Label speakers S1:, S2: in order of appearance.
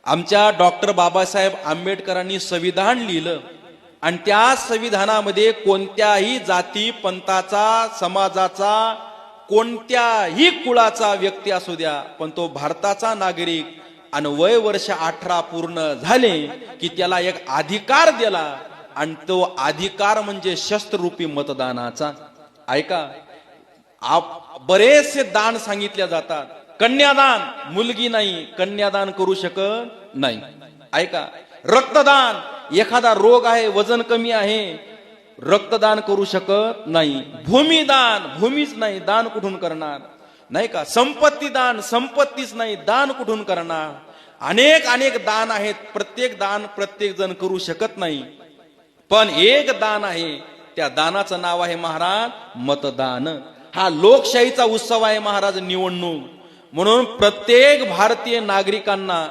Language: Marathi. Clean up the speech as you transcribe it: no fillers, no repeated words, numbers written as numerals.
S1: आमच्या डॉक्टर बाबासाहेब आंबेडकरांनी संविधान लिहिलं आणि त्या संविधानामध्ये कोणत्याही जाती पंथाचा समाजाचा कोणत्याही कुळाचा व्यक्ती असू द्या पण तो भारताचा नागरिक आणि वय वर्ष 18 पूर्ण झाले की त्याला एक अधिकार दिला आणि तो अधिकार म्हणजे शस्त्ररूपी मतदानाचा। ऐका, बरेचसे दान सांगितले जातात, कन्यादान, मुलगी नाही कन्यादान करू शकत नाही। ऐका, रक्तदान, एखादा रोग आहे वजन कमी आहे रक्तदान करू शकत नाही। भूमिदान, भूमीच नाही दान कुठून करणार, नाही का। संपत्ती दान, संपत्तीच नाही दान कुठून करणार। अनेक अनेक दान आहेत, प्रत्येक दान प्रत्येक जण करू शकत नाही, पण एक दान आहे, त्या दानाचं नाव आहे महाराज मतदान। हा लोकशाहीचा उत्सव आहे महाराज, निवडणूक। म्हणून प्रत्येक भारतीय नागरिकांना